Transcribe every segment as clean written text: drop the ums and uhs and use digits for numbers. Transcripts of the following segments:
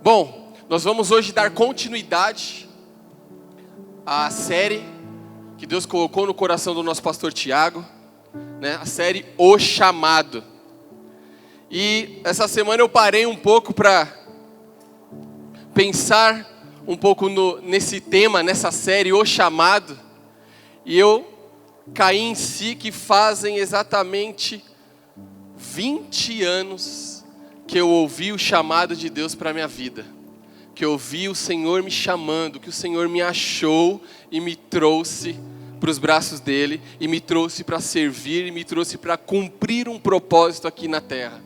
Bom, nós vamos hoje dar continuidade à série que Deus colocou no coração do nosso pastor Tiago, né? A série O Chamado. E essa semana eu parei um pouco para pensar um pouco nesse tema, nessa série O Chamado. E eu caí em si que fazem exatamente 20 anos que eu ouvi o chamado de Deus para a minha vida. Que eu ouvi o Senhor me chamando, que o Senhor me achou e me trouxe para os braços dele, e me trouxe para servir, e me trouxe para cumprir um propósito aqui na terra.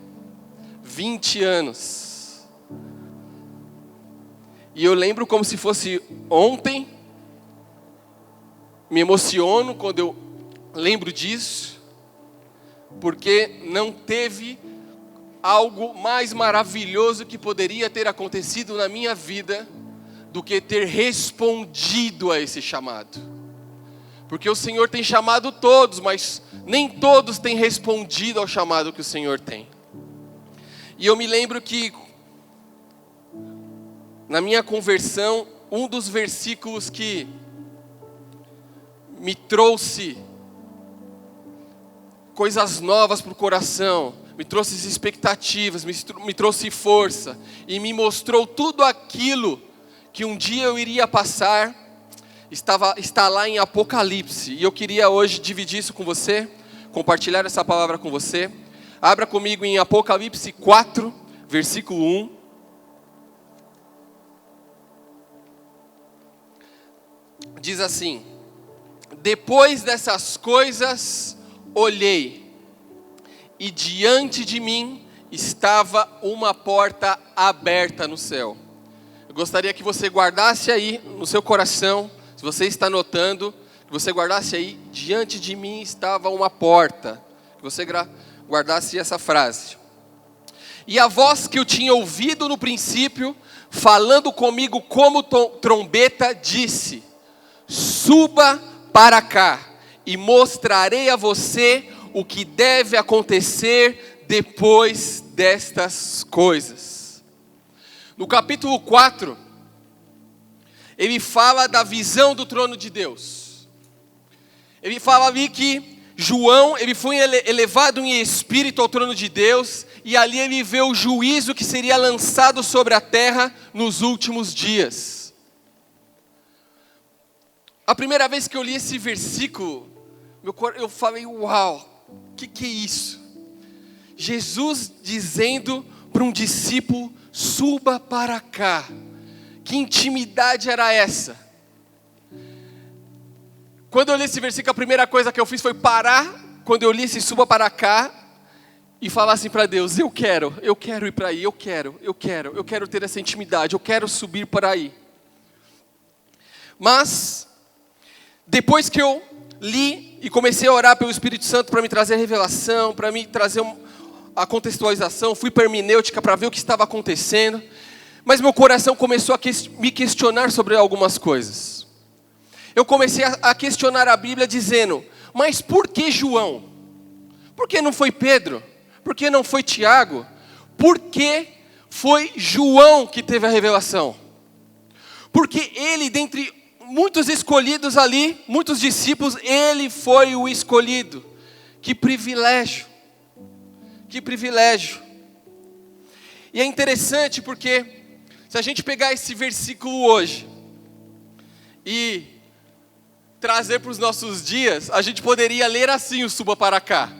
20 anos. E eu lembro como se fosse ontem, me emociono quando eu lembro disso, porque não teve algo mais maravilhoso que poderia ter acontecido na minha vida do que ter respondido a esse chamado. Porque o Senhor tem chamado todos, mas nem todos têm respondido ao chamado que o Senhor tem. E eu me lembro que na minha conversão, um dos versículos que me trouxe coisas novas para o coração, me trouxe expectativas, me trouxe força, e me mostrou tudo aquilo que um dia eu iria passar, está lá em Apocalipse. E eu queria hoje dividir isso com você, compartilhar essa palavra com você. Abra comigo em Apocalipse 4, versículo 1. Diz assim: depois dessas coisas olhei, e diante de mim estava uma porta aberta no céu. Eu gostaria que você guardasse aí no seu coração, se você está anotando, que você guardasse aí: diante de mim estava uma porta. Que você guardasse essa frase. E a voz que eu tinha ouvido no princípio, falando comigo como trombeta, disse: suba para cá, e mostrarei a você o que deve acontecer depois destas coisas. No capítulo 4, ele fala da visão do trono de Deus. Ele fala ali que João, ele foi elevado em espírito ao trono de Deus, e ali ele vê o juízo que seria lançado sobre a terra nos últimos dias. A primeira vez que eu li esse versículo, eu falei: uau, o que é isso? Jesus dizendo para um discípulo: suba para cá. Que intimidade era essa? Quando eu li esse versículo, a primeira coisa que eu fiz foi parar, quando eu li esse suba para cá, e falar assim para Deus: eu quero ir para aí, eu quero ter essa intimidade, eu quero subir para aí. Mas depois que eu li e comecei a orar pelo Espírito Santo para me trazer a revelação, para me trazer a contextualização, fui para a hermenêutica para ver o que estava acontecendo, mas meu coração começou a me questionar sobre algumas coisas. Eu comecei a questionar a Bíblia dizendo: mas por que João? Por que não foi Pedro? Por que não foi Tiago? Por que foi João que teve a revelação? Porque ele, dentre muitos escolhidos ali, muitos discípulos, ele foi o escolhido. Que privilégio. Que privilégio. E é interessante porque, se a gente pegar esse versículo hoje e trazer para os nossos dias, a gente poderia ler assim o suba para cá.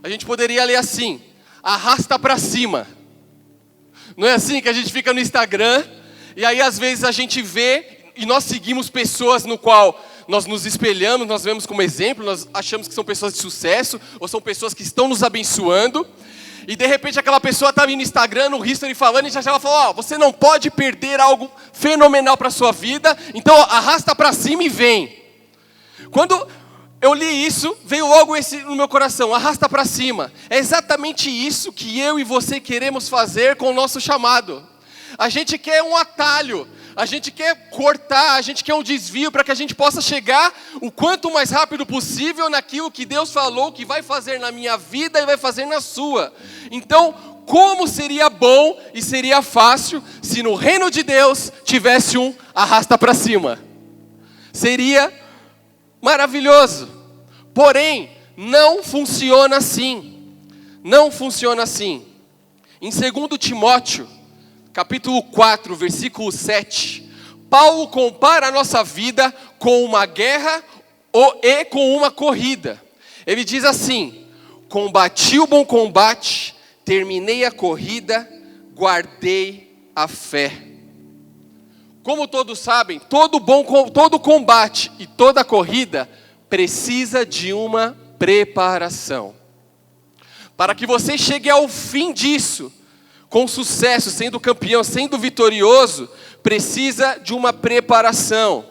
A gente poderia ler assim: arrasta para cima. Não é assim que a gente fica no Instagram, e aí às vezes a gente vê e nós seguimos pessoas no qual nós nos espelhamos, nós vemos como exemplo, nós achamos que são pessoas de sucesso, ou são pessoas que estão nos abençoando, e de repente aquela pessoa está ali no Instagram, no history falando, e já ela fala: você não pode perder algo fenomenal para a sua vida, então arrasta para cima e vem. Quando eu li isso, veio logo esse no meu coração: arrasta para cima. É exatamente isso que eu e você queremos fazer com o nosso chamado. A gente quer um atalho, a gente quer cortar, a gente quer um desvio para que a gente possa chegar o quanto mais rápido possível naquilo que Deus falou que vai fazer na minha vida e vai fazer na sua. Então, como seria bom e seria fácil se no reino de Deus tivesse um arrasta para cima. Seria maravilhoso. Porém, não funciona assim. Não funciona assim. Em 2 Timóteo, capítulo 4, versículo 7, Paulo compara a nossa vida com uma guerra e com uma corrida. Ele diz assim: combati o bom combate, terminei a corrida, guardei a fé. Como todos sabem, todo combate e toda corrida precisa de uma preparação. Para que você chegue ao fim disso, com sucesso, sendo campeão, sendo vitorioso, precisa de uma preparação.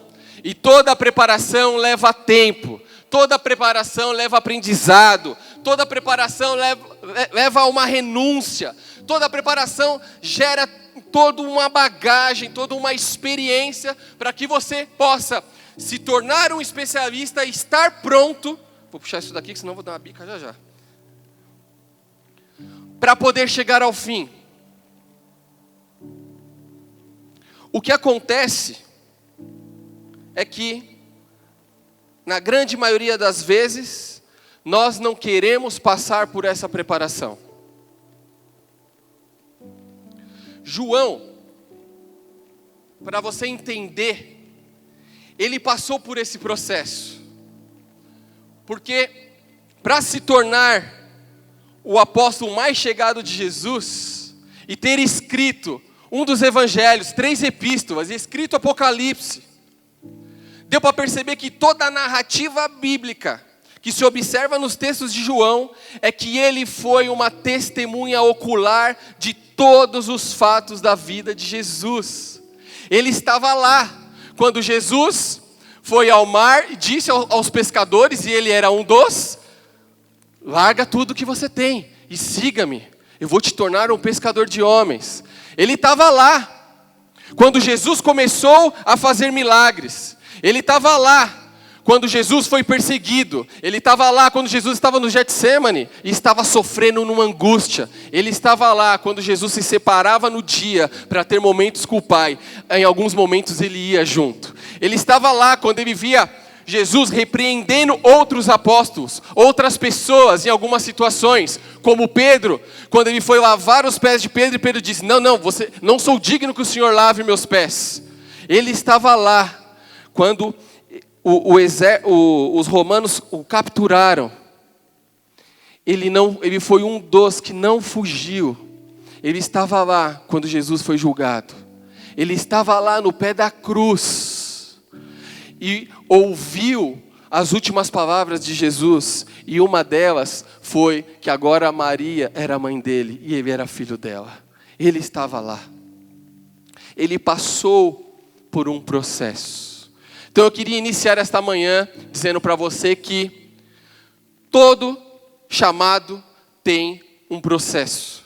E toda preparação leva tempo, toda preparação leva aprendizado, toda preparação leva a uma renúncia, toda preparação gera toda uma bagagem, toda uma experiência para que você possa se tornar um especialista e estar pronto. Vou puxar isso daqui, que senão eu vou dar uma bica já já. Para poder chegar ao fim. O que acontece é que, na grande maioria das vezes, nós não queremos passar por essa preparação. João, para você entender, ele passou por esse processo. Porque, para se tornar o apóstolo mais chegado de Jesus, e ter escrito um dos evangelhos, 3 epístolas, e escrito Apocalipse, deu para perceber que toda a narrativa bíblica que se observa nos textos de João é que ele foi uma testemunha ocular de todos os fatos da vida de Jesus. Ele estava lá quando Jesus foi ao mar e disse aos pescadores, e ele era um dos: larga tudo que você tem e siga-me, eu vou te tornar um pescador de homens. Ele estava lá quando Jesus começou a fazer milagres. Ele estava lá quando Jesus foi perseguido. Ele estava lá quando Jesus estava no Getsemane e estava sofrendo numa angústia. Ele estava lá quando Jesus se separava no dia para ter momentos com o Pai. Em alguns momentos ele ia junto. Ele estava lá quando ele via Jesus repreendendo outros apóstolos, outras pessoas em algumas situações, como Pedro, quando ele foi lavar os pés de Pedro, e Pedro disse: não, não sou digno que o Senhor lave meus pés. Ele estava lá quando os romanos o capturaram. Ele foi um dos que não fugiu. Ele estava lá quando Jesus foi julgado. Ele estava lá no pé da cruz e ouviu as últimas palavras de Jesus, e uma delas foi que agora Maria era a mãe dele e ele era filho dela. Ele estava lá. Ele passou por um processo. Então eu queria iniciar esta manhã dizendo para você que todo chamado tem um processo.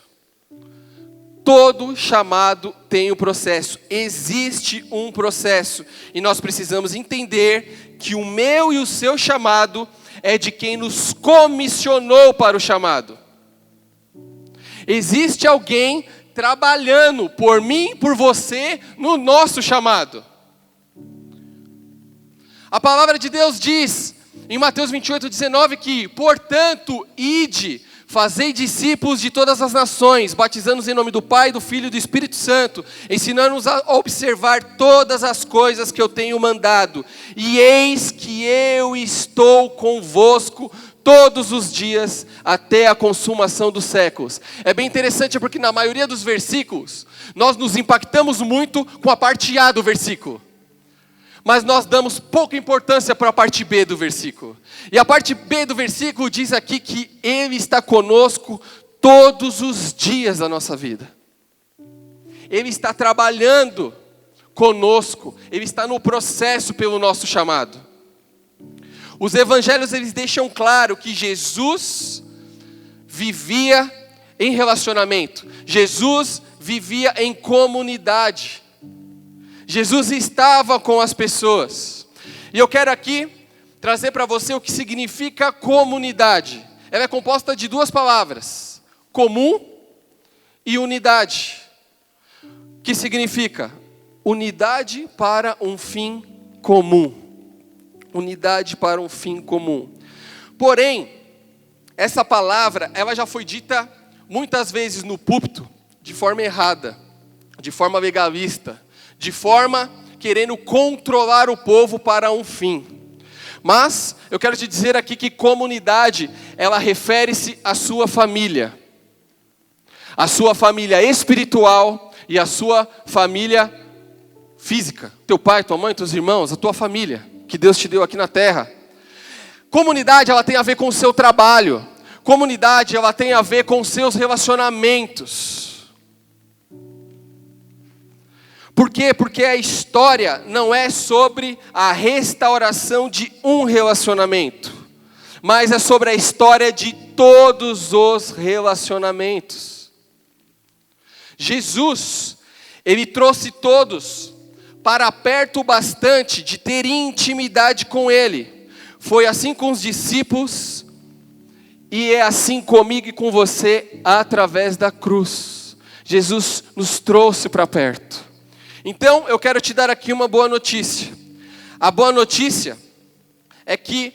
Todo chamado tem um processo. Existe um processo. E nós precisamos entender que o meu e o seu chamado é de quem nos comissionou para o chamado. Existe alguém trabalhando por mim, por você, no nosso chamado. A palavra de Deus diz em Mateus 28:19 que, portanto, ide, fazei discípulos de todas as nações, batizando-os em nome do Pai, do Filho e do Espírito Santo, ensinando-os a observar todas as coisas que eu tenho mandado. E eis que eu estou convosco todos os dias até a consumação dos séculos. É bem interessante porque na maioria dos versículos, nós nos impactamos muito com a parte A do versículo. Mas nós damos pouca importância para a parte B do versículo. E a parte B do versículo diz aqui que Ele está conosco todos os dias da nossa vida. Ele está trabalhando conosco. Ele está no processo pelo nosso chamado. Os evangelhos, eles deixam claro que Jesus vivia em relacionamento. Jesus vivia em comunidade. Jesus estava com as pessoas. E eu quero aqui trazer para você o que significa comunidade. Ela é composta de 2 palavras: comum e unidade, que significa unidade para um fim comum. Unidade para um fim comum. Porém, essa palavra, ela já foi dita muitas vezes no púlpito, de forma errada, de forma legalista, de forma querendo controlar o povo para um fim. Mas eu quero te dizer aqui que comunidade, ela refere-se à sua família espiritual e a sua família física. Teu pai, tua mãe, teus irmãos, a tua família que Deus te deu aqui na terra. Comunidade, ela tem a ver com o seu trabalho. Comunidade, ela tem a ver com os seus relacionamentos. Por quê? Porque a história não é sobre a restauração de um relacionamento, mas é sobre a história de todos os relacionamentos. Jesus, ele trouxe todos para perto bastante de ter intimidade com ele. Foi assim com os discípulos e é assim comigo e com você através da cruz. Jesus nos trouxe para perto. Então eu quero te dar aqui uma boa notícia. A boa notícia é que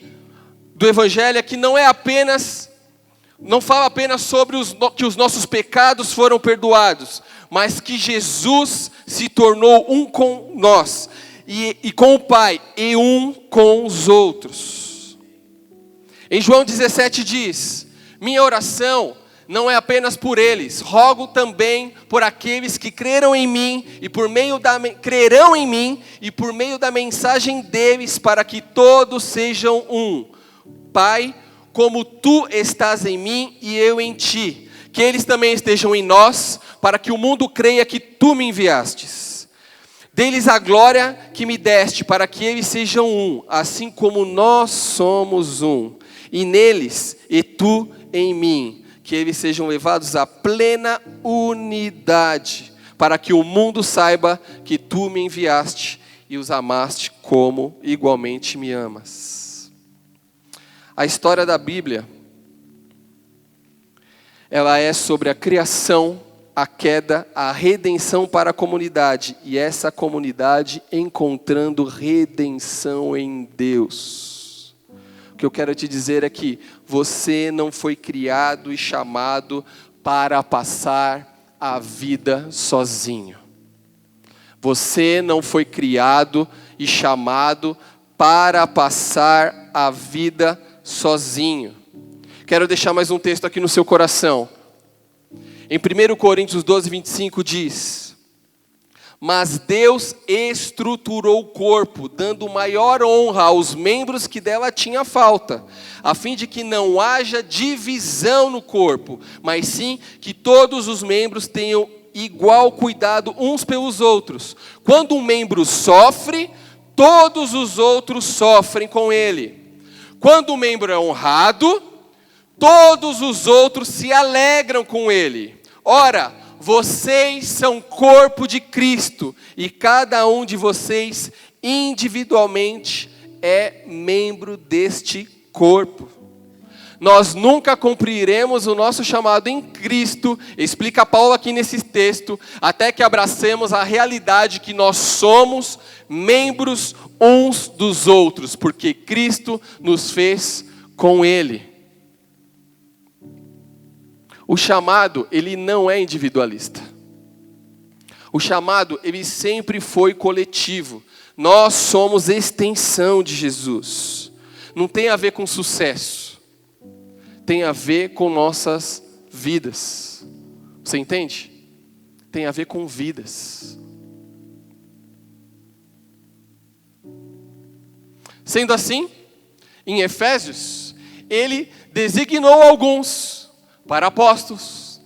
do Evangelho é que não fala apenas sobre que os nossos pecados foram perdoados, mas que Jesus se tornou um com nós, e com o Pai, e um com os outros. Em João 17 diz: minha oração não é apenas por eles, rogo também por aqueles que crerão em mim e crerão em mim e por meio da mensagem deles, para que todos sejam um. Pai, como tu estás em mim e eu em ti, que eles também estejam em nós, para que o mundo creia que tu me enviastes. Dê-lhes a glória que me deste, para que eles sejam um, assim como nós somos um. E neles, e tu em mim, que eles sejam levados à plena unidade, para que o mundo saiba que tu me enviaste e os amaste como igualmente me amas. A história da Bíblia, ela é sobre a criação, a queda, a redenção para a comunidade, e essa comunidade encontrando redenção em Deus. O que eu quero te dizer é que você não foi criado e chamado para passar a vida sozinho. Você não foi criado e chamado para passar a vida sozinho. Quero deixar mais um texto aqui no seu coração. Em 1 Coríntios 12, 25 diz: mas Deus estruturou o corpo, dando maior honra aos membros que dela tinha falta, a fim de que não haja divisão no corpo, mas sim que todos os membros tenham igual cuidado uns pelos outros. Quando um membro sofre, todos os outros sofrem com ele. Quando um membro é honrado, todos os outros se alegram com ele. Ora, vocês são corpo de Cristo, e cada um de vocês individualmente é membro deste corpo. Nós nunca cumpriremos o nosso chamado em Cristo, explica Paulo aqui nesse texto, até que abracemos a realidade que nós somos membros uns dos outros, porque Cristo nos fez com Ele. O chamado, ele não é individualista. O chamado, ele sempre foi coletivo. Nós somos extensão de Jesus. Não tem a ver com sucesso. Tem a ver com nossas vidas. Você entende? Tem a ver com vidas. Sendo assim, em Efésios, ele designou alguns para apóstolos,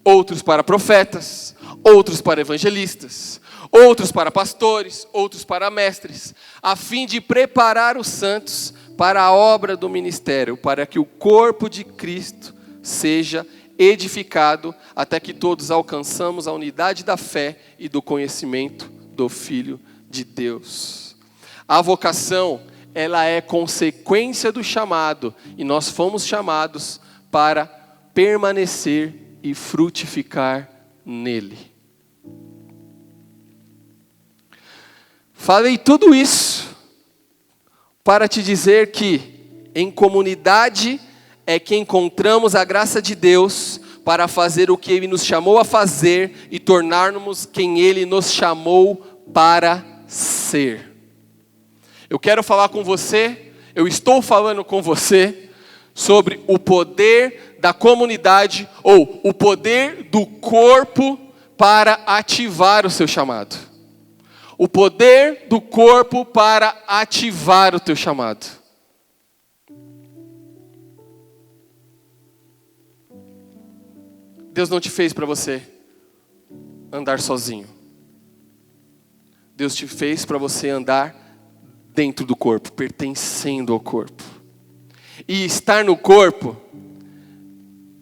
outros para profetas, outros para evangelistas, outros para pastores, outros para mestres, a fim de preparar os santos para a obra do ministério, para que o corpo de Cristo seja edificado, até que todos alcançamos a unidade da fé e do conhecimento do Filho de Deus. A vocação, ela é consequência do chamado, e nós fomos chamados para permanecer e frutificar nele. Falei tudo isso para te dizer que em comunidade é que encontramos a graça de Deus para fazer o que Ele nos chamou a fazer e tornarmos quem Ele nos chamou para ser. Eu quero falar com você, eu estou falando com você sobre o poder da comunidade ou o poder do corpo para ativar o seu chamado. O poder do corpo para ativar o teu chamado. Deus não te fez para você andar sozinho. Deus te fez para você andar dentro do corpo, pertencendo ao corpo. E estar no corpo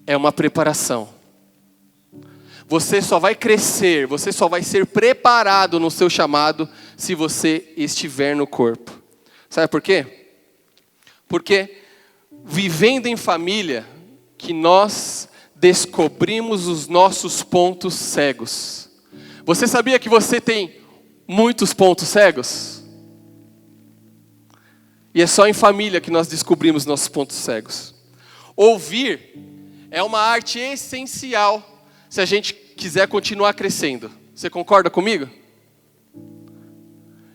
é uma preparação. Você só vai crescer, você só vai ser preparado no seu chamado se você estiver no corpo. Sabe por quê? Porque vivendo em família que nós descobrimos os nossos pontos cegos. Você sabia que você tem muitos pontos cegos? E é só em família que nós descobrimos nossos pontos cegos. Ouvir é uma arte essencial se a gente quiser continuar crescendo. Você concorda comigo?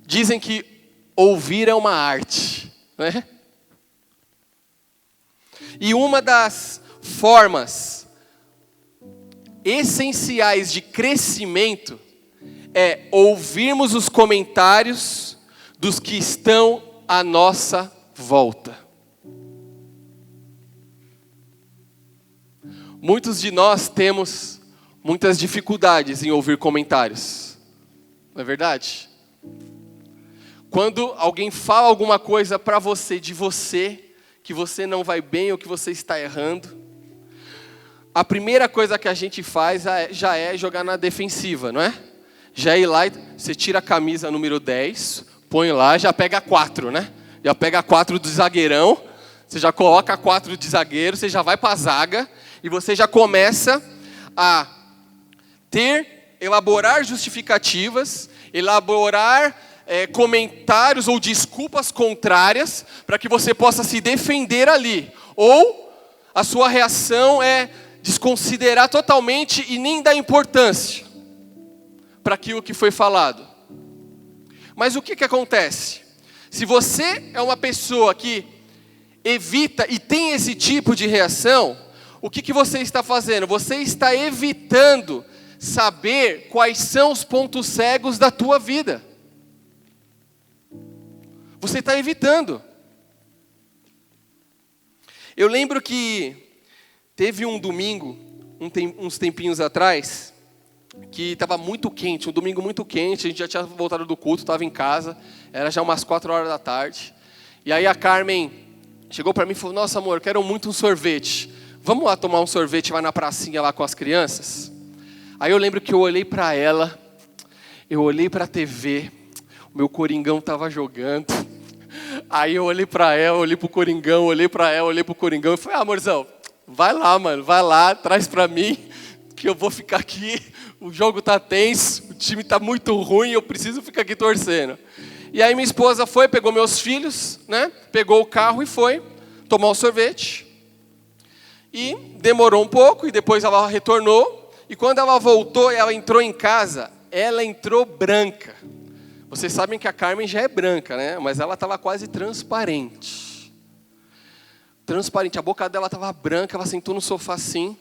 Dizem que ouvir é uma arte, né? E uma das formas essenciais de crescimento é ouvirmos os comentários dos que estão à nossa volta. Muitos de nós temos muitas dificuldades em ouvir comentários. Não é verdade? Quando alguém fala alguma coisa para você, de você, que você não vai bem ou que você está errando, a primeira coisa que a gente faz já é jogar na defensiva, não é? Já é ir lá e você tira a camisa número 10, põe lá, já pega 4, né? Já pega 4 do zagueirão, você já coloca 4 de zagueiro, você já vai para a zaga e você já começa a elaborar justificativas, elaborar comentários ou desculpas contrárias para que você possa se defender ali. Ou a sua reação é desconsiderar totalmente e nem dar importância para aquilo que foi falado. Mas o que acontece? Se você é uma pessoa que evita e tem esse tipo de reação, o que você está fazendo? Você está evitando saber quais são os pontos cegos da tua vida. Você está evitando. Eu lembro que teve um domingo, uns tempinhos atrás, que estava muito quente, um domingo muito quente, a gente já tinha voltado do culto, estava em casa, era já umas 4 horas da tarde. E aí a Carmen chegou para mim e falou, nossa amor, eu quero muito um sorvete. Vamos lá tomar um sorvete lá na pracinha lá com as crianças? Aí eu lembro que eu olhei para ela, eu olhei para a TV, o meu Coringão estava jogando. Aí eu olhei para ela, olhei para o Coringão, olhei para ela, olhei para o Coringão e falei, amorzão, vai lá, mano, vai lá, traz para mim, que eu vou ficar aqui, o jogo tá tenso, o time tá muito ruim, eu preciso ficar aqui torcendo. E aí minha esposa foi, pegou meus filhos, né, pegou o carro e foi tomar o sorvete. E demorou um pouco, e depois ela retornou, e quando ela voltou, ela entrou em casa, ela entrou branca. Vocês sabem que a Carmen já é branca, né? Mas ela estava quase transparente. Transparente, a boca dela estava branca, ela sentou no sofá assim.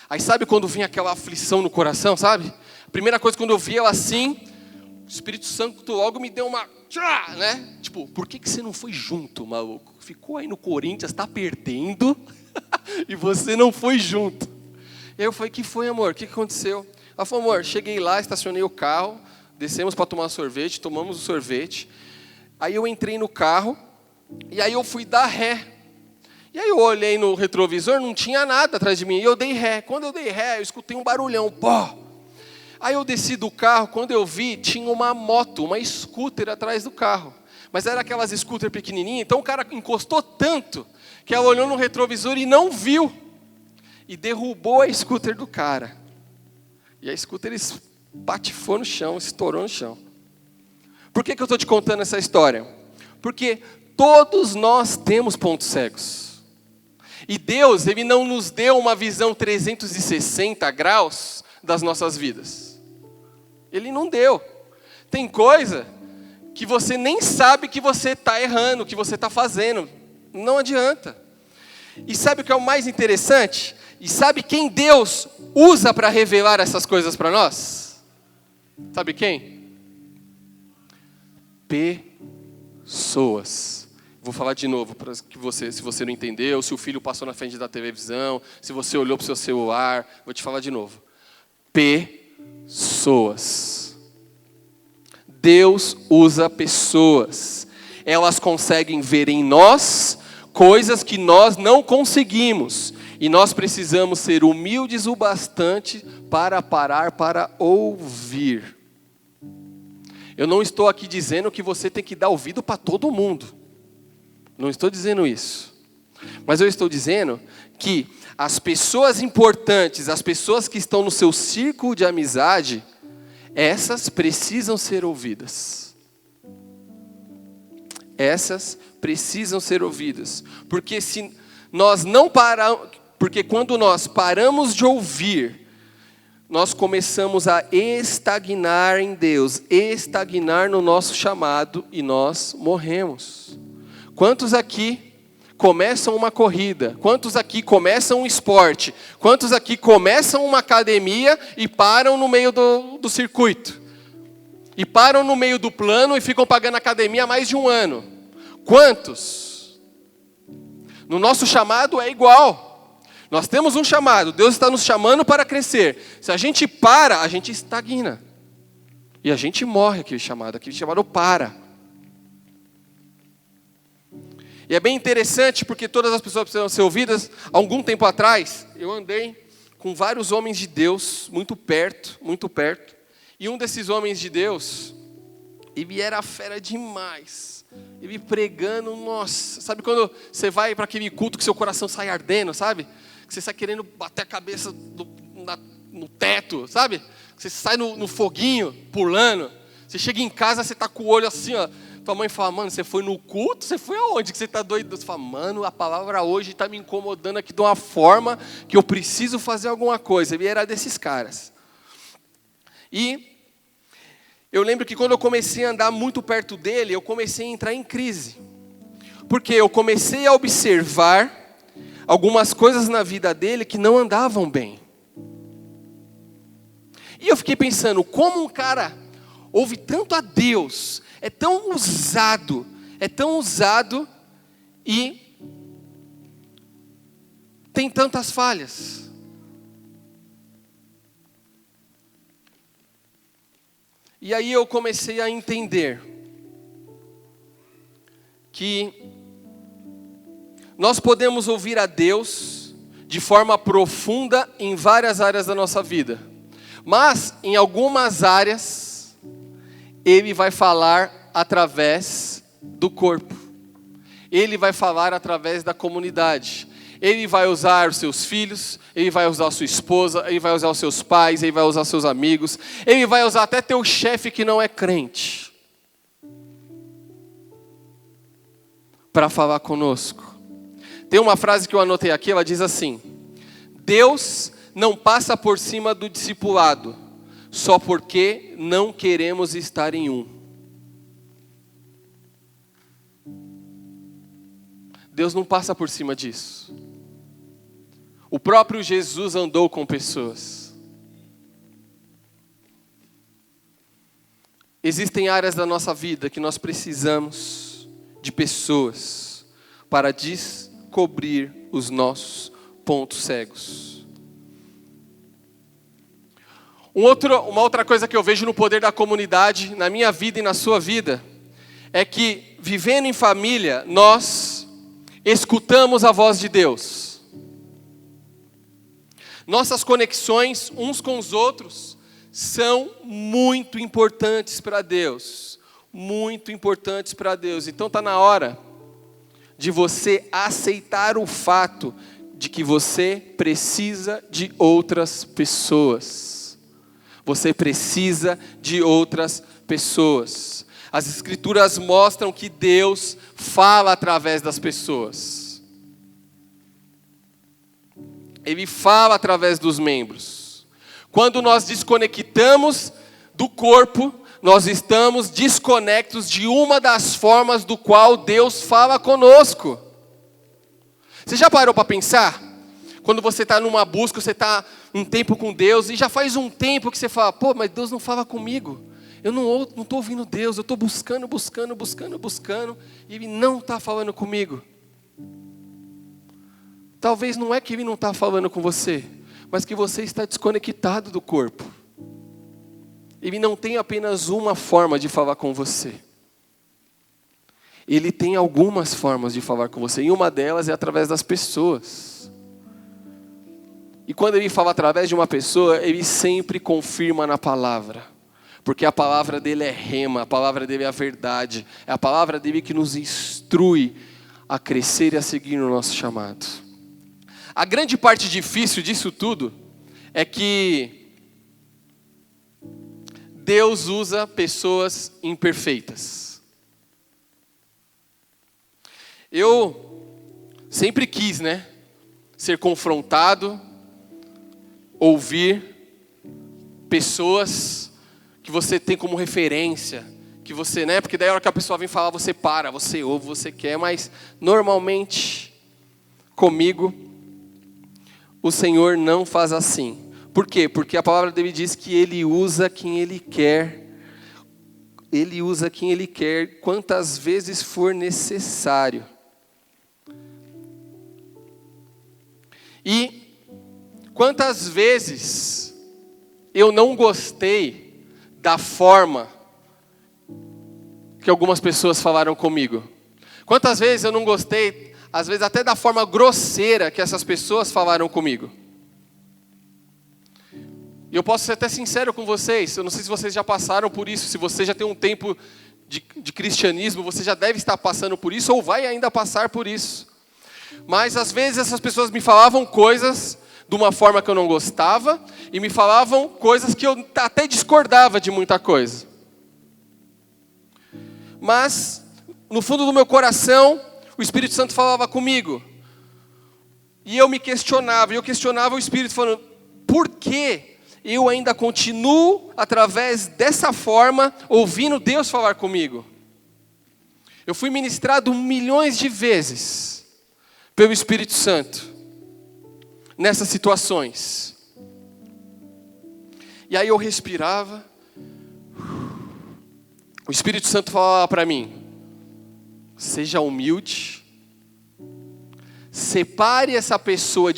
Aí sabe quando vinha aquela aflição no coração, sabe? A primeira coisa, quando eu vi ela assim, o Espírito Santo logo me deu uma... né? Tipo, por que você não foi junto, maluco? Ficou aí no Corinthians, tá perdendo, e você não foi junto. E aí eu falei, que foi, amor? O que aconteceu? Ela falou, amor, cheguei lá, estacionei o carro, descemos para tomar sorvete, tomamos o sorvete. Aí eu entrei no carro, e aí eu fui dar ré. E aí eu olhei no retrovisor, não tinha nada atrás de mim, e eu dei ré. Quando eu dei ré, eu escutei um barulhão, pó. Aí eu desci do carro, quando eu vi, tinha uma moto, uma scooter atrás do carro. Mas era aquelas scooter pequenininhas, então o cara encostou tanto, que ela olhou no retrovisor e não viu. E derrubou a scooter do cara. E a scooter patifou no chão, estourou no chão. Por que eu estou te contando essa história? Porque todos nós temos pontos cegos. E Deus, Ele não nos deu uma visão 360 graus das nossas vidas. Ele não deu. Tem coisa que você nem sabe que você está errando, que você está fazendo. Não adianta. E sabe o que é o mais interessante? E sabe quem Deus usa para revelar essas coisas para nós? Sabe quem? Pessoas. Vou falar de novo para que você, se você não entendeu, se o filho passou na frente da televisão, se você olhou para o seu celular, vou te falar de novo. Pessoas. Deus usa pessoas. Elas conseguem ver em nós coisas que nós não conseguimos. E nós precisamos ser humildes o bastante para parar para ouvir. Eu não estou aqui dizendo que você tem que dar ouvido para todo mundo. Não estou dizendo isso. Mas eu estou dizendo que as pessoas importantes, as pessoas que estão no seu círculo de amizade, essas precisam ser ouvidas. Essas precisam ser ouvidas. Porque se nós não paramos, porque quando nós paramos de ouvir, nós começamos a estagnar em Deus, estagnar no nosso chamado e nós morremos. Quantos aqui começam uma corrida? Quantos aqui começam um esporte? Quantos aqui começam uma academia e param no meio do circuito? E param no meio do plano e ficam pagando academia há mais de um ano? Quantos? No nosso chamado é igual. Nós temos um chamado, Deus está nos chamando para crescer. Se a gente para, a gente estagna. E a gente morre aquele chamado para. E é bem interessante porque todas as pessoas precisam ser ouvidas. Há algum tempo atrás, eu andei com vários homens de Deus, muito perto. E um desses homens de Deus, ele era fera demais. Ele pregando, nossa. Sabe quando você vai para aquele culto que seu coração sai ardendo, sabe? Que você sai querendo bater a cabeça no teto, sabe? Você sai no foguinho, pulando. Você chega em casa, você está com o olho assim, ó. Tua mãe fala, mano, você foi no culto? Você foi aonde que você está doido? Você fala, mano, a palavra hoje está me incomodando aqui de uma forma que eu preciso fazer alguma coisa. Ele era desses caras. E eu lembro que quando eu comecei a andar muito perto dele, eu comecei a entrar em crise. Porque eu comecei a observar algumas coisas na vida dele que não andavam bem. E eu fiquei pensando, como um cara ouve tanto a Deus, é tão usado e tem tantas falhas. E aí eu comecei a entender que nós podemos ouvir a Deus de forma profunda em várias áreas da nossa vida. Mas em algumas áreas, Ele vai falar através do corpo. Ele vai falar através da comunidade. Ele vai usar os seus filhos, Ele vai usar a sua esposa, Ele vai usar os seus pais, Ele vai usar seus amigos, Ele vai usar até teu chefe que não é crente, para falar conosco. Tem uma frase que eu anotei aqui, ela diz assim: Deus não passa por cima do discipulado, só porque não queremos estar em um. Deus não passa por cima disso. O próprio Jesus andou com pessoas. Existem áreas da nossa vida que nós precisamos de pessoas para descobrir os nossos pontos cegos. Uma outra coisa que eu vejo no poder da comunidade, na minha vida e na sua vida, é que vivendo em família, nós escutamos a voz de Deus. Nossas conexões uns com os outros são muito importantes para Deus. Muito importantes para Deus. Então está na hora de você aceitar o fato de que você precisa de outras pessoas. Você precisa de outras pessoas. As Escrituras mostram que Deus fala através das pessoas. Ele fala através dos membros. Quando nós desconectamos do corpo, nós estamos desconectos de uma das formas do qual Deus fala conosco. Você já parou para pensar? Quando você está numa busca, você está um tempo com Deus, e já faz um tempo que você fala, pô, mas Deus não fala comigo. Eu não estou ouvindo Deus, eu estou buscando, e Ele não está falando comigo. Talvez não é que Ele não está falando com você, mas que você está desconectado do corpo. Ele não tem apenas uma forma de falar com você. Ele tem algumas formas de falar com você, e uma delas é através das pessoas. E quando Ele fala através de uma pessoa, Ele sempre confirma na palavra. Porque a palavra dele é rema, a palavra dele é a verdade. É a palavra dele que nos instrui a crescer e a seguir no nosso chamado. A grande parte difícil disso tudo é que Deus usa pessoas imperfeitas. Eu sempre quis, ser confrontado, ouvir pessoas que você tem como referência, que você, porque daí a hora que a pessoa vem falar, você para, você ouve, você quer, mas normalmente comigo o Senhor não faz assim. Por quê? Porque a palavra dele diz que Ele usa quem Ele quer. Ele usa quem Ele quer, quantas vezes for necessário. E quantas vezes eu não gostei da forma que algumas pessoas falaram comigo. Quantas vezes eu não gostei, às vezes até da forma grosseira que essas pessoas falaram comigo. E eu posso ser até sincero com vocês, eu não sei se vocês já passaram por isso, se você já tem um tempo de cristianismo, você já deve estar passando por isso, ou vai ainda passar por isso. Mas às vezes essas pessoas me falavam coisas de uma forma que eu não gostava, e me falavam coisas que eu até discordava de muita coisa. Mas, no fundo do meu coração, o Espírito Santo falava comigo. E eu me questionava, e eu questionava o Espírito falando, por que eu ainda continuo, através dessa forma, ouvindo Deus falar comigo? Eu fui ministrado milhões de vezes pelo Espírito Santo nessas situações. E aí eu respirava. O Espírito Santo falava para mim, seja humilde. Separe essa pessoa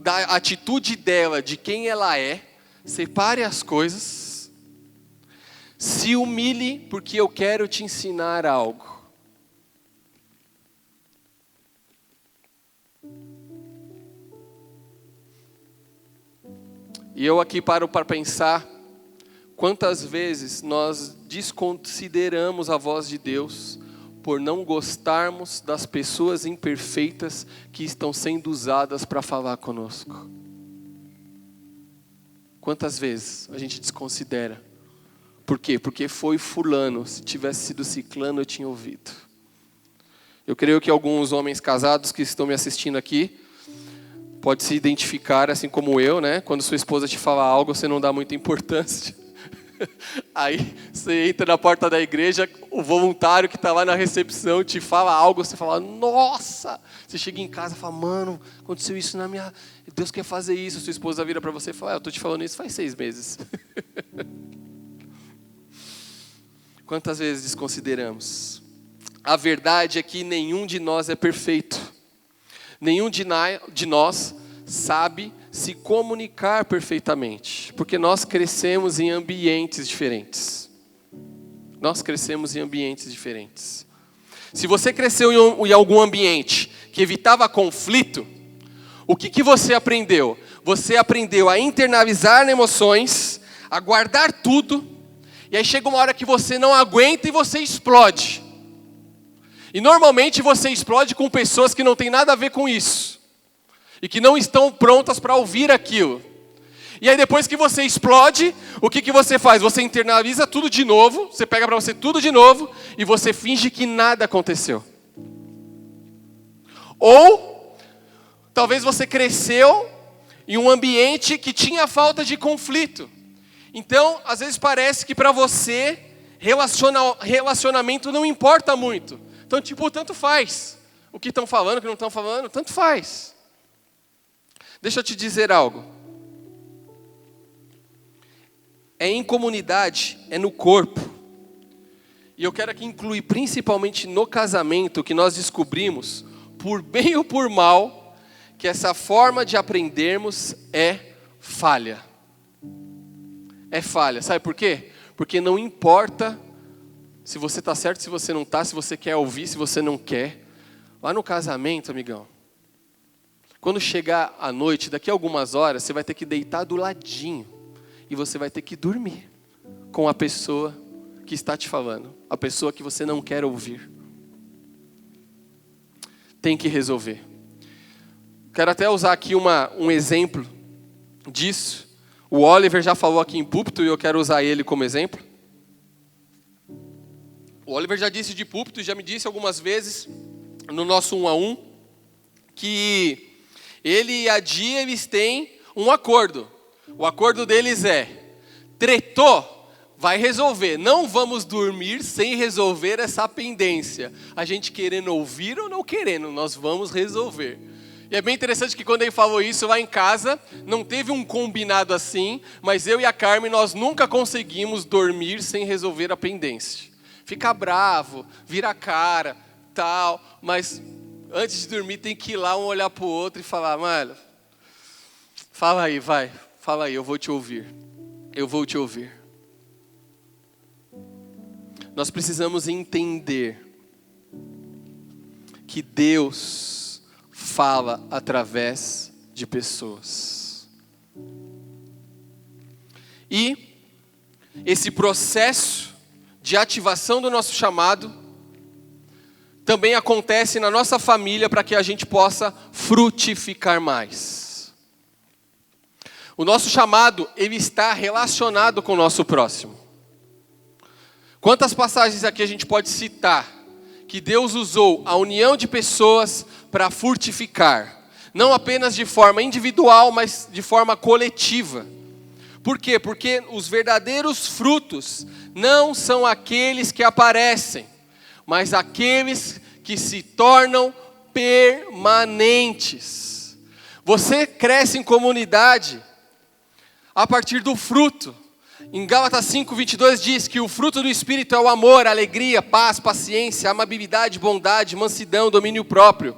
da atitude dela, de quem ela é. Separe as coisas. Se humilhe, porque eu quero te ensinar algo. E eu aqui paro para pensar quantas vezes nós desconsideramos a voz de Deus por não gostarmos das pessoas imperfeitas que estão sendo usadas para falar conosco. Quantas vezes a gente desconsidera? Por quê? Porque foi fulano, se tivesse sido ciclano eu tinha ouvido. Eu creio que alguns homens casados que estão me assistindo aqui pode se identificar, assim como eu, Quando sua esposa te fala algo, você não dá muita importância. Aí você entra na porta da igreja, o voluntário que está lá na recepção te fala algo, você fala, nossa! Você chega em casa e fala, mano, aconteceu isso na minha... Deus quer fazer isso. Sua esposa vira para você e fala, eu estou te falando isso faz 6 meses. Quantas vezes desconsideramos? A verdade é que nenhum de nós é perfeito. Nenhum de nós sabe se comunicar perfeitamente, porque nós crescemos em ambientes diferentes. Se você cresceu em algum ambiente que evitava conflito, o que você aprendeu? Você aprendeu a internalizar emoções, a guardar tudo, e aí chega uma hora que você não aguenta e você explode. E normalmente você explode com pessoas que não têm nada a ver com isso. E que não estão prontas para ouvir aquilo. E aí depois que você explode, o que você faz? Você internaliza tudo de novo, você pega para você tudo de novo e você finge que nada aconteceu. Ou talvez você cresceu em um ambiente que tinha falta de conflito. Então, às vezes parece que para você relacionamento não importa muito. Então, tipo, tanto faz. O que estão falando, o que não estão falando, tanto faz. Deixa eu te dizer algo. É em comunidade, é no corpo. E eu quero aqui incluir principalmente no casamento que nós descobrimos, por bem ou por mal, que essa forma de aprendermos é falha. É falha. Sabe por quê? Porque não importa se você está certo, se você não está, se você quer ouvir, se você não quer. Lá no casamento, amigão, quando chegar a noite, daqui a algumas horas, você vai ter que deitar do ladinho. E você vai ter que dormir com a pessoa que está te falando. A pessoa que você não quer ouvir. Tem que resolver. Quero até usar aqui um exemplo disso. O Oliver já falou aqui em púlpito e eu quero usar ele como exemplo. O Oliver já disse de púlpito e já me disse algumas vezes no nosso 1 a 1 que ele e a Dia, eles têm um acordo. O acordo deles é: tretou, vai resolver. Não vamos dormir sem resolver essa pendência. A gente querendo ouvir ou não querendo, nós vamos resolver. E é bem interessante que quando ele falou isso lá em casa, não teve um combinado assim, mas eu e a Carmen, nós nunca conseguimos dormir sem resolver a pendência. Fica bravo, vira a cara, tal, mas antes de dormir tem que ir lá um olhar para o outro e falar: mano, fala aí, vai. Fala aí, eu vou te ouvir. Eu vou te ouvir. Nós precisamos entender que Deus fala através de pessoas. E esse processo de ativação do nosso chamado também acontece na nossa família para que a gente possa frutificar mais. O nosso chamado, ele está relacionado com o nosso próximo. Quantas passagens aqui a gente pode citar que Deus usou a união de pessoas para frutificar? Não apenas de forma individual, mas de forma coletiva. Por quê? Porque os verdadeiros frutos não são aqueles que aparecem, mas aqueles que se tornam permanentes. Você cresce em comunidade a partir do fruto. Em Gálatas 5:22 diz que o fruto do Espírito é o amor, a alegria, paz, paciência, amabilidade, bondade, mansidão, domínio próprio.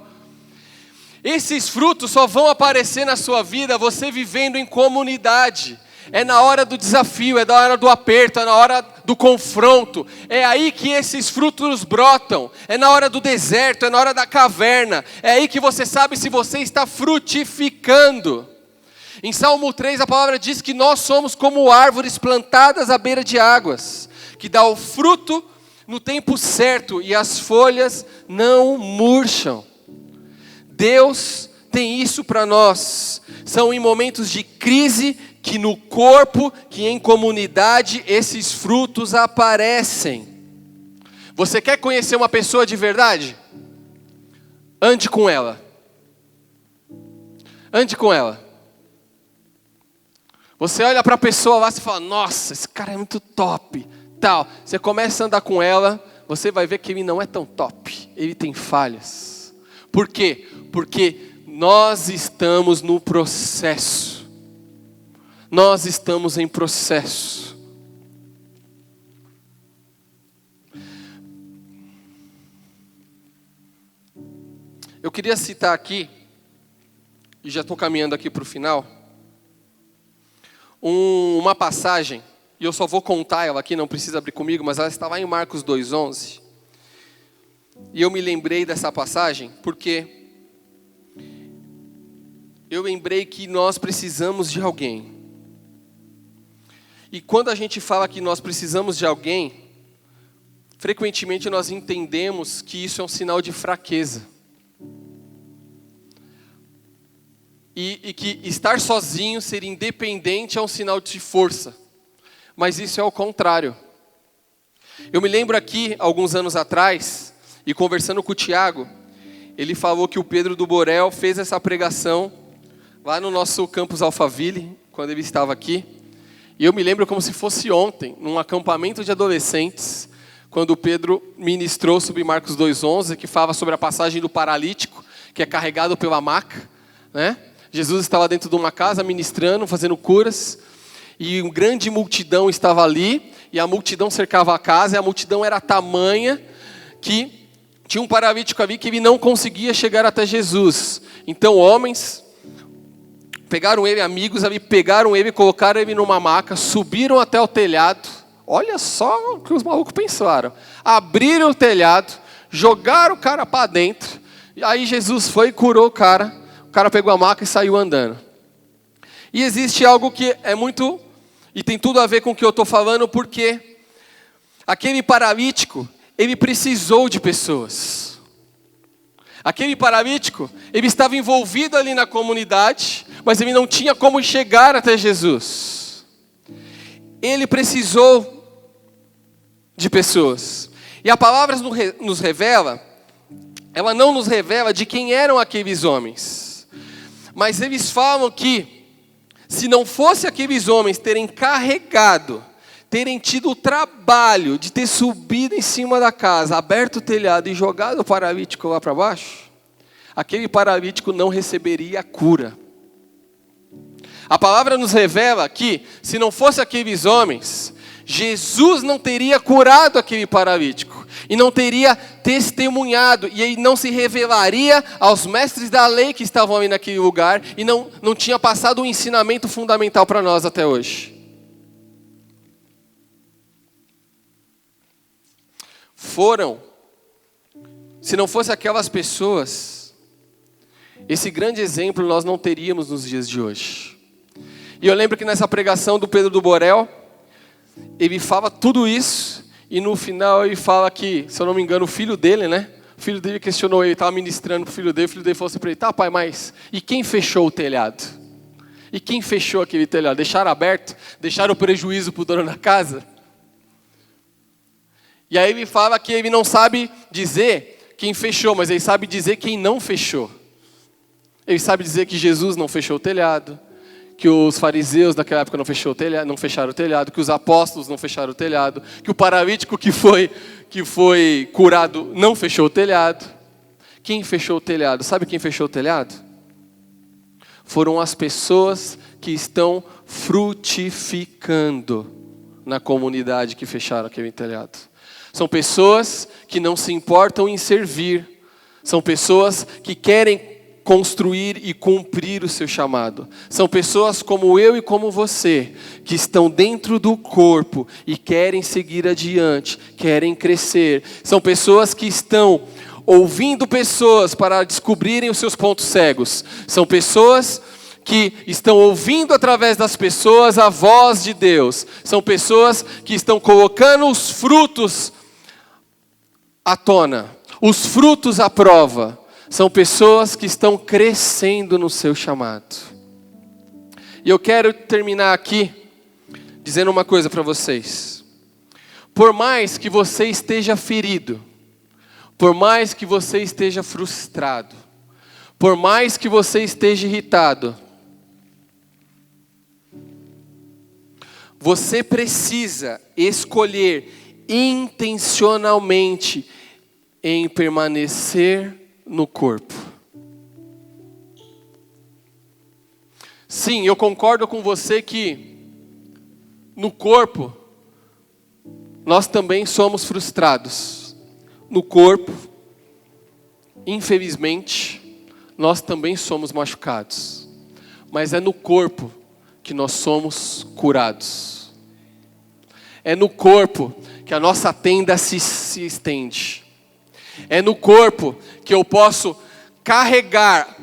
Esses frutos só vão aparecer na sua vida você vivendo em comunidade. É na hora do desafio, é na hora do aperto, é na hora do confronto. É aí que esses frutos brotam. É na hora do deserto, é na hora da caverna. É aí que você sabe se você está frutificando. Em Salmo 3 a palavra diz que nós somos como árvores plantadas à beira de águas, que dá o fruto no tempo certo e as folhas não murcham. Deus tem isso para nós. São em momentos de crise que no corpo, que em comunidade, esses frutos aparecem. Você quer conhecer uma pessoa de verdade? Ande com ela. Ande com ela. Você olha para a pessoa lá e fala: nossa, esse cara é muito top, tal. Você começa a andar com ela, você vai ver que ele não é tão top. Ele tem falhas. Por quê? Porque nós estamos no processo. Nós estamos em processo. Eu queria citar aqui, e já estou caminhando aqui para o final, uma passagem, e eu só vou contar ela aqui, não precisa abrir comigo, mas ela está lá em Marcos 2:11. E eu me lembrei dessa passagem porque eu lembrei que nós precisamos de alguém. E quando a gente fala que nós precisamos de alguém, frequentemente nós entendemos que isso é um sinal de fraqueza. e que estar sozinho, ser independente é um sinal de força. Mas isso é o contrário. Eu me lembro aqui, alguns anos atrás, e conversando com o Tiago, ele falou que o Pedro do Borel fez essa pregação lá no nosso campus Alphaville, quando ele estava aqui. E eu me lembro como se fosse ontem, num acampamento de adolescentes, quando o Pedro ministrou sobre Marcos 2,11, que fala sobre a passagem do paralítico, que é carregado pela maca, né? Jesus estava dentro de uma casa ministrando, fazendo curas, e uma grande multidão estava ali, e a multidão cercava a casa, e a multidão era tamanha que tinha um paralítico ali que ele não conseguia chegar até Jesus. Então homens pegaram ele, amigos ali, pegaram ele, colocaram ele numa maca, subiram até o telhado. Olha só o que os malucos pensaram. Abriram o telhado, jogaram o cara para dentro, e aí Jesus foi e curou o cara pegou a maca e saiu andando. E existe algo que é muito, e tem tudo a ver com o que eu estou falando, porque aquele paralítico, ele precisou de pessoas. Aquele paralítico, ele estava envolvido ali na comunidade, mas ele não tinha como chegar até Jesus. Ele precisou de pessoas. E a palavra nos revela, ela não nos revela de quem eram aqueles homens. Mas eles falam que, se não fosse aqueles homens terem carregado, terem tido o trabalho de ter subido em cima da casa, aberto o telhado e jogado o paralítico lá para baixo, aquele paralítico não receberia a cura. A palavra nos revela que, se não fosse aqueles homens, Jesus não teria curado aquele paralítico, e não teria testemunhado, e ele não se revelaria aos mestres da lei que estavam ali naquele lugar, e não tinha passado um ensinamento fundamental para nós até hoje. Se não fosse aquelas pessoas, esse grande exemplo nós não teríamos nos dias de hoje. E eu lembro que nessa pregação do Pedro do Borel, ele fala tudo isso, e no final ele fala que, se eu não me engano, o filho dele, né? O filho dele questionou ele, estava ministrando para o filho dele falou assim para ele, tá pai, mas e quem fechou o telhado? E quem fechou aquele telhado? Deixaram aberto? Deixaram o prejuízo para o dono da casa? E aí ele fala que ele não sabe dizer quem fechou, mas ele sabe dizer quem não fechou. Ele sabe dizer que Jesus não fechou o telhado, que os fariseus daquela época não fecharam o telhado, que os apóstolos não fecharam o telhado, que o paralítico que foi curado não fechou o telhado. Quem fechou o telhado? Sabe quem fechou o telhado? Foram as pessoas que estão frutificando na comunidade que fecharam aquele telhado. São pessoas que não se importam em servir. São pessoas que querem construir e cumprir o seu chamado. São pessoas como eu e como você, que estão dentro do corpo e querem seguir adiante, querem crescer. São pessoas que estão ouvindo pessoas para descobrirem os seus pontos cegos. São pessoas que estão ouvindo através das pessoas a voz de Deus. São pessoas que estão colocando os frutos à tona, os frutos à prova. São pessoas que estão crescendo no seu chamado. E eu quero terminar aqui dizendo uma coisa para vocês. Por mais que você esteja ferido, por mais que você esteja frustrado, por mais que você esteja irritado, você precisa escolher intencionalmente em permanecer no corpo. Sim, eu concordo com você que no corpo nós também somos frustrados. No corpo, infelizmente, nós também somos machucados. Mas é no corpo que nós somos curados. É no corpo que a nossa tenda se estende. É no corpo que eu posso carregar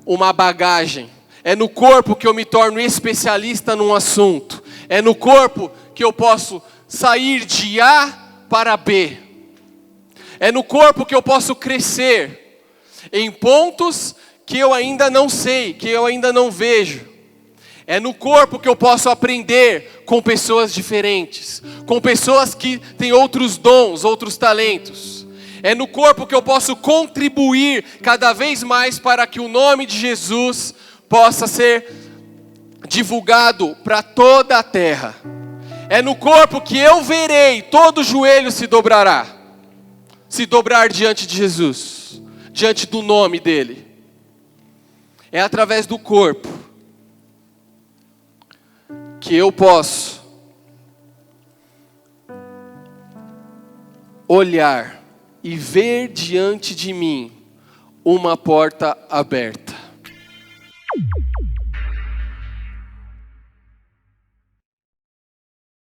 uma bagagem. É no corpo que eu me torno especialista num assunto. É no corpo que eu posso sair de A para B. É no corpo que eu posso crescer em pontos que eu ainda não sei, que eu ainda não vejo. É no corpo que eu posso aprender com pessoas diferentes, com pessoas que têm outros dons, outros talentos. É no corpo que eu posso contribuir cada vez mais para que o nome de Jesus possa ser divulgado para toda a terra. É no corpo que eu verei todo joelho se dobrará, se dobrar diante de Jesus, diante do nome dele. É através do corpo que eu posso olhar e ver diante de mim uma porta aberta.